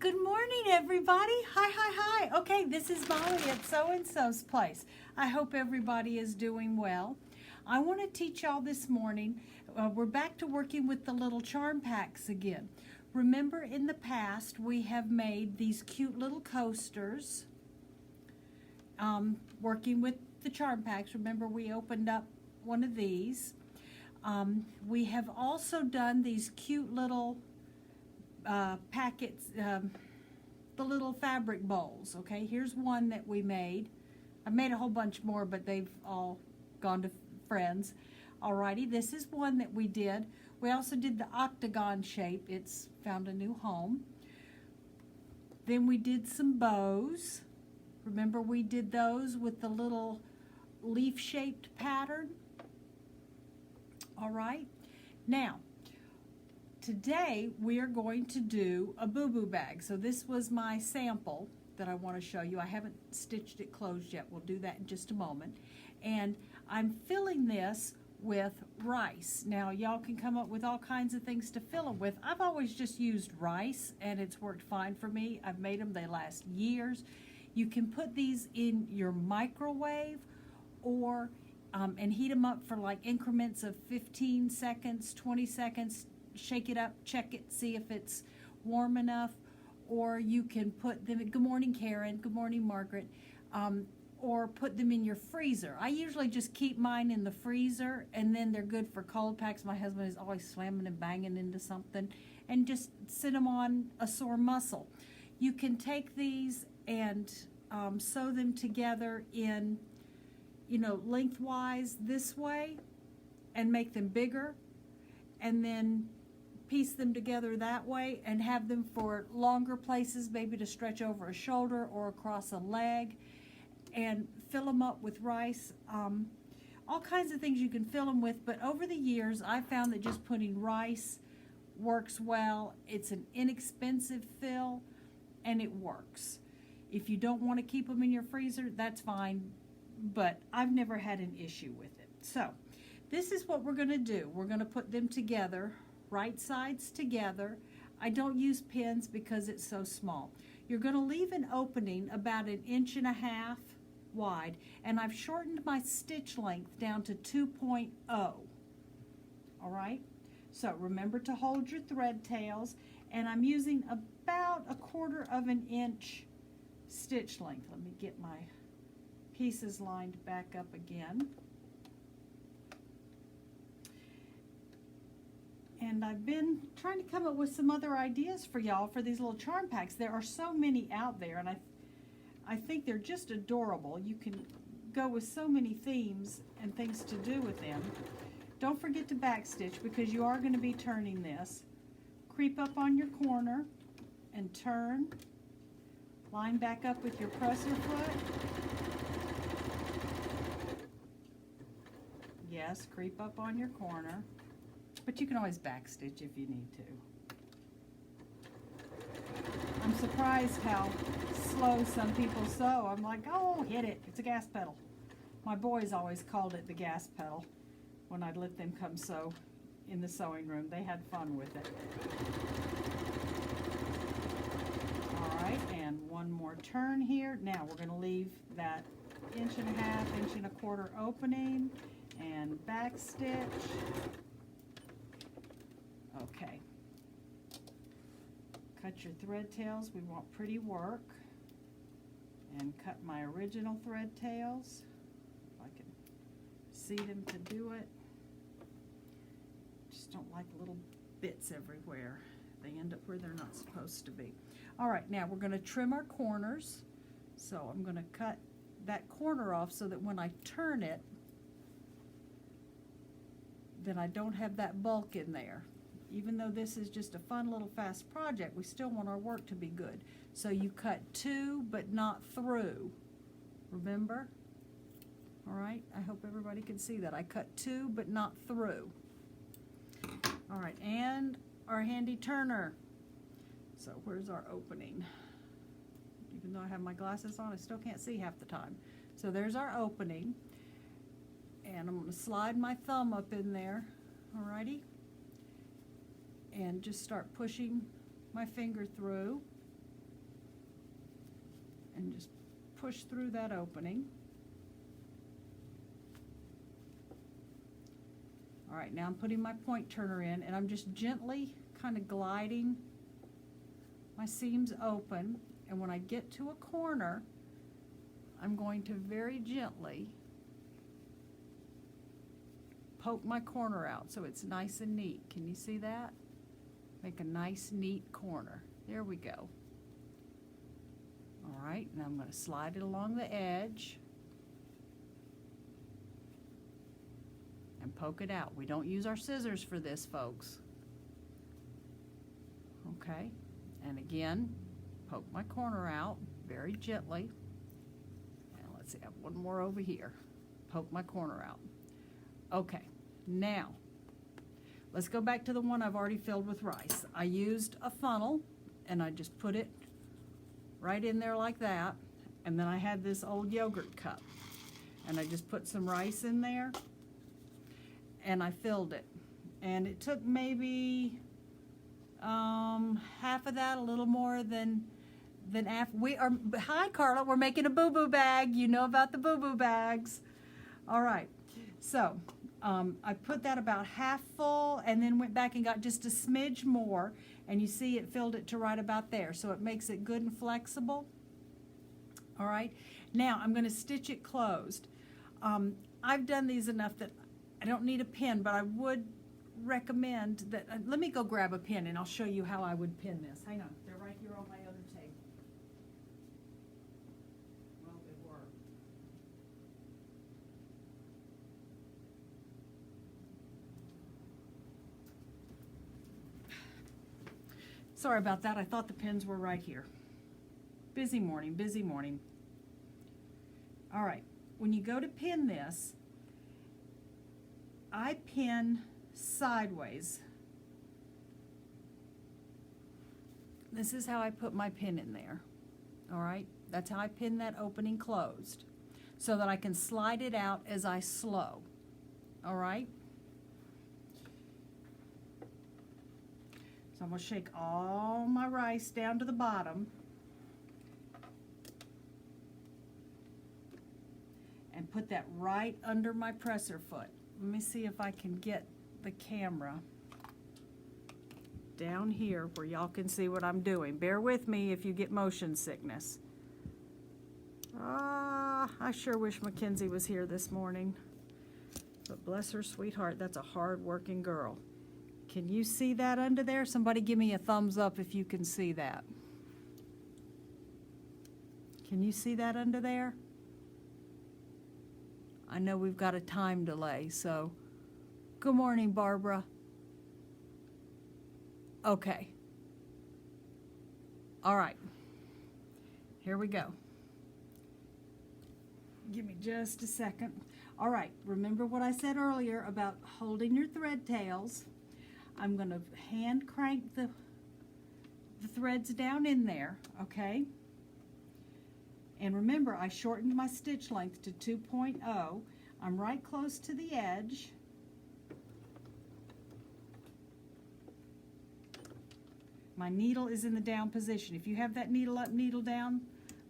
Good morning, everybody. Hi. Okay, this is Molly at So-and-so's place. I hope everybody is doing well. I want to teach y'all this morning, we're back to working with the little charm packs again. Remember in the past we have made these cute little coasters working with the charm packs. Remember we opened up one of these. We have also done these cute little packets, the little fabric bowls. Okay, here's one that we made. I made a whole bunch more, but they've all gone to friends. Alrighty, this is one that we did. We also did the octagon shape. It's found a new home. Then we did some bows. Remember we did those with the little leaf-shaped pattern? Alright, now today we are going to do a Booboo bag. So this was my sample that I want to show you. I haven't stitched it closed yet. We'll do that in just a moment. And I'm filling this with rice. Now y'all can come up with all kinds of things to fill them with. I've always just used rice and it's worked fine for me. I've made them, they last years. You can put these in your microwave or and heat them up for like increments of 15 seconds, 20 seconds. Shake it up, check it, see if it's warm enough, or you can put them, good morning Karen, good morning Margaret, or put them in your freezer. I usually just keep mine in the freezer and then they're good for cold packs. My husband is always slamming and banging into something, and just sit them on a sore muscle. You can take these and sew them together in, lengthwise this way and make them bigger, and then piece them together that way and have them for longer places, maybe to stretch over a shoulder or across a leg, and fill them up with rice. All kinds of things you can fill them with, but over the years I found that just putting rice works well. It's an inexpensive fill and it works. If you don't want to keep them in your freezer, that's fine, but I've never had an issue with it. So this is what we're going to do. We're going to put them together, right sides together. I don't use pins because it's so small. You're going to leave an opening about 1.5 inches wide, and I've shortened my stitch length down to 2.0. All right? So remember to hold your thread tails, and I'm using about 1/4 inch stitch length. Let me get my pieces lined back up again. And I've been trying to come up with some other ideas for y'all for these little charm packs. There are so many out there, and I think they're just adorable. You can go with so many themes and things to do with them. Don't forget to backstitch because you are going to be turning this. Creep up on your corner and turn. Line back up with your presser foot. Yes, creep up on your corner. But you can always backstitch if you need to. I'm surprised how slow some people sew. I'm like, oh, hit it. It's a gas pedal. My boys always called it the gas pedal when I'd let them come sew in the sewing room. They had fun with it. All right, and one more turn here. Now we're going to leave that 1.5 inches, 1.25 inch opening and backstitch. Okay, cut your thread tails. We want pretty work. And cut my original thread tails. If I can see them to do it. Just don't like little bits everywhere. They end up where they're not supposed to be. All right, now we're going to trim our corners. So I'm going to cut that corner off so that when I turn it, then I don't have that bulk in there. Even though this is just a fun little fast project, we still want our work to be good. So you cut to, but not through. Remember? All right, I hope everybody can see that. I cut to, but not through. All right, and our handy turner. So where's our opening? Even though I have my glasses on, I still can't see half the time. So there's our opening. And I'm going to slide my thumb up in there. All righty. And just start pushing my finger through. and just push through that opening. All right, now I'm putting my point turner in, and I'm just gently kind of gliding my seams open, and when I get to a corner, I'm going to very gently poke my corner out so it's nice and neat. Can you see that? Make a nice, neat corner. There we go. All right, now I'm going to slide it along the edge and poke it out. We don't use our scissors for this, folks. Okay, and again, poke my corner out very gently. And let's see, I have one more over here. Poke my corner out. Okay, now let's go back to the one I've already filled with rice. I used a funnel and I just put it right in there like that, and then I had this old yogurt cup and I just put some rice in there and I filled it, and it took maybe half of that, a little more than half. Hi Carla, we're making a Booboo bag. You know about the Booboo bags. All right, so I put that about half full and then went back and got just a smidge more, and you see it filled it to right about there, so it makes it good and flexible. All right, now I'm going to stitch it closed. I've done these enough that I don't need a pin, but I would recommend that, let me go grab a pin and I'll show you how I would pin this. Hang on, they're right here on my other table. Well, they were. Sorry about that, I thought the pins were right here. Busy morning, busy morning. All right, when you go to pin this, I pin sideways. This is how I put my pin in there. All right, that's how I pin that opening closed, so that I can slide it out as I slow. All right. So I'm going to shake all my rice down to the bottom and put that right under my presser foot. Let me see if I can get the camera down here where y'all can see what I'm doing. Bear with me if you get motion sickness. I sure wish Mackenzie was here this morning. But bless her sweetheart, that's a hard-working girl. Can you see that under there? Somebody give me a thumbs up if you can see that. Can you see that under there? I know we've got a time delay, so good morning, Barbara. Okay. All right. Here we go. Give me just a second. All right, remember what I said earlier about holding your thread tails. I'm going to hand crank the threads down in there, okay? And remember, I shortened my stitch length to 2.0. I'm right close to the edge. My needle is in the down position. If you have that needle up, needle down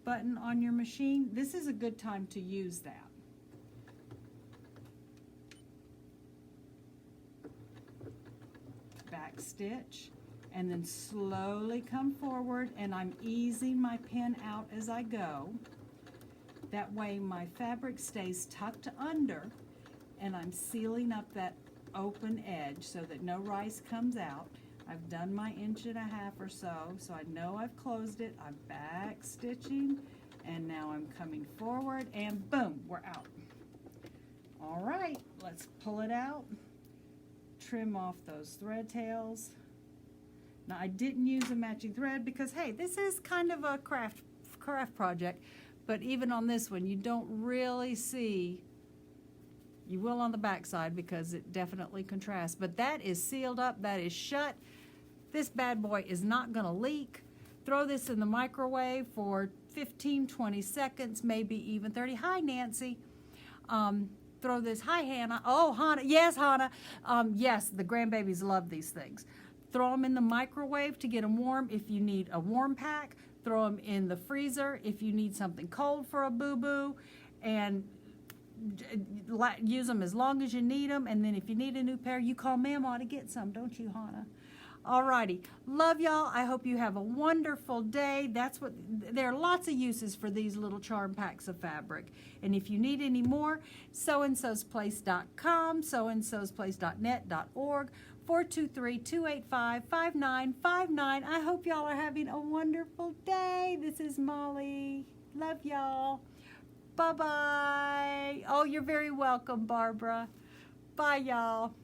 button on your machine, this is a good time to use that. Back stitch, and then slowly come forward, and I'm easing my pin out as I go. That way my fabric stays tucked under, and I'm sealing up that open edge so that no rice comes out. I've done my 1.5 inches or so, so I know I've closed it. I'm back stitching, and now I'm coming forward, and boom, we're out. All right, let's pull it out. Trim off those thread tails. Now I didn't use a matching thread because, hey, this is kind of a craft project, but even on this one you don't really see. You will on the back side because it definitely contrasts, but that is sealed up, that is shut. This bad boy is not going to leak. Throw this in the microwave for 15-20 seconds, maybe even 30. Hi, Nancy. Throw this. Hi, Hannah. Oh, Hannah. Yes, Hannah. Yes, the grandbabies love these things. throw them in the microwave to get them warm if you need a warm pack. Throw them in the freezer if you need something cold for a boo-boo. And use them as long as you need them. And then if you need a new pair, you call Mama to get some, don't you, Hannah? Alrighty, love y'all. I hope you have a wonderful day. There are lots of uses for these little charm packs of fabric. And if you need any more, soandsosplace.com, soandsosplace.net.org, 423-285-5959. I hope y'all are having a wonderful day. This is Molly. Love y'all. Bye-bye. Oh, you're very welcome, Barbara. Bye, y'all.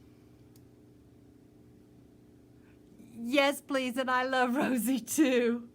Yes, please, and I love Rosie too.